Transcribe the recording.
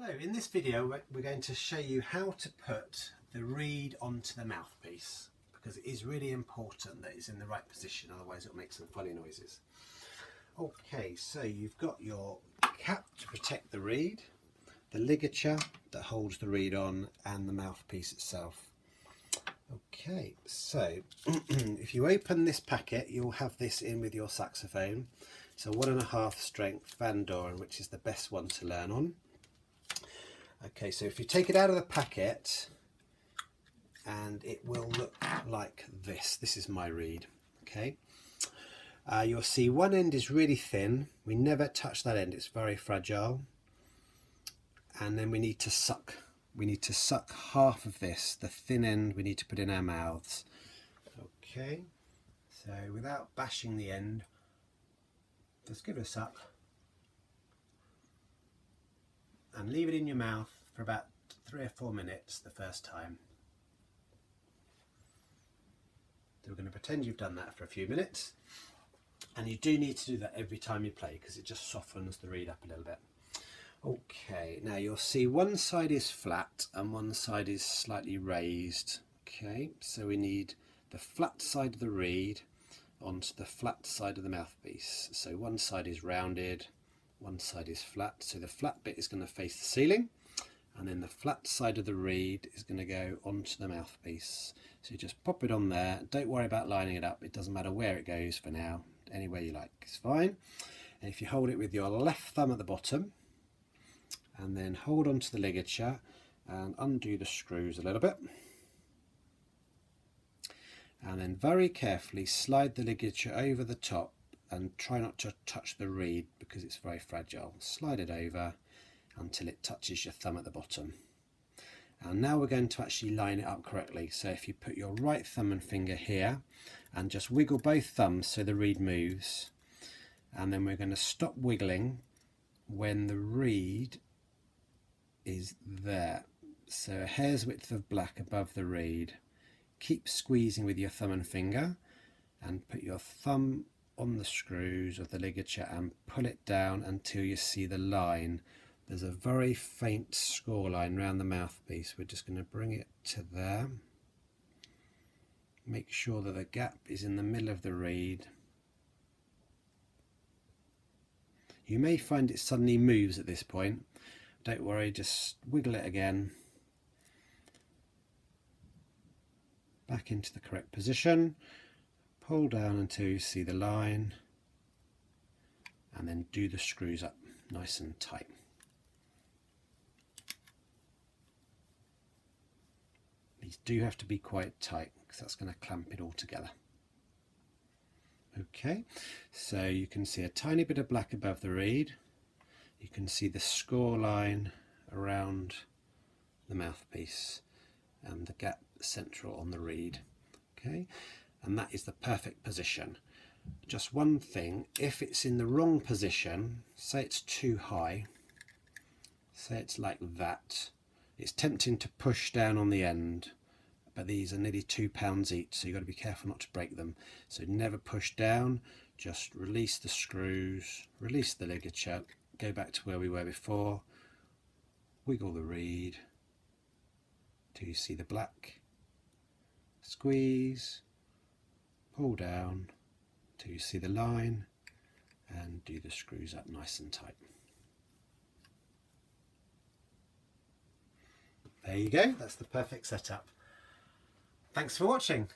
Hello, in this video we're going to show you how to put the reed onto the mouthpiece, because it is really important that it's in the right position, otherwise it'll make some funny noises. Okay, so you've got your cap to protect the reed, the ligature that holds the reed on, and the mouthpiece itself. Okay, so if you open this packet, you'll have this in with your saxophone. It's a 1.5 strength Van Doren, which is the best one to learn on. Okay, so if you take it out of the packet, and it will look like this. This is my reed. Okay, you'll see one end is really thin. We never touch that end, it's very fragile. And then we need to suck. We need to suck half of this, the thin end we need to put in our mouths. Okay, so without bashing the end, just give it a suck. And leave it in your mouth for about 3 or 4 minutes the first time. So we're going to pretend you've done that for a few minutes, and you do need to do that every time you play because it just softens the reed up a little bit. Okay, now you'll see one side is flat and one side is slightly raised. Okay, so we need the flat side of the reed onto the flat side of the mouthpiece. So one side is rounded, one side is flat, so the flat bit is going to face the ceiling, and then the flat side of the reed is going to go onto the mouthpiece. So you just pop it on there. Don't worry about lining it up, it doesn't matter where it goes for now, anywhere you like is fine. And if you hold it with your left thumb at the bottom and then hold on to the ligature and undo the screws a little bit, and then very carefully slide the ligature over the top and try not to touch the reed because it's very fragile. Slide it over until it touches your thumb at the bottom. And now we're going to actually line it up correctly. So if you put your right thumb and finger here and just wiggle both thumbs so the reed moves, and then we're going to stop wiggling when the reed is there. So a hair's width of black above the reed. Keep squeezing with your thumb and finger and put your thumb on the screws of the ligature and pull it down until you see the line. There's a very faint score line around the mouthpiece. We're just going to bring it to there. Make sure that the gap is in the middle of the reed. You may find it suddenly moves at this point. Don't worry, just wiggle it again. Back into the correct position. Pull down until you see the line, and then do the screws up nice and tight. These do have to be quite tight because that's going to clamp it all together. Okay, so you can see a tiny bit of black above the reed. You can see the score line around the mouthpiece and the gap central on the reed. Okay, and that is the perfect position. Just one thing, if it's in the wrong position, say it's too high, say it's like that, it's tempting to push down on the end, but these are nearly 2 pounds each, so you've got to be careful not to break them. So never push down, just release the screws, release the ligature, go back to where we were before, wiggle the reed till you see the black, squeeze, pull down till you see the line, and do the screws up nice and tight. There you go, that's the perfect setup. Thanks for watching.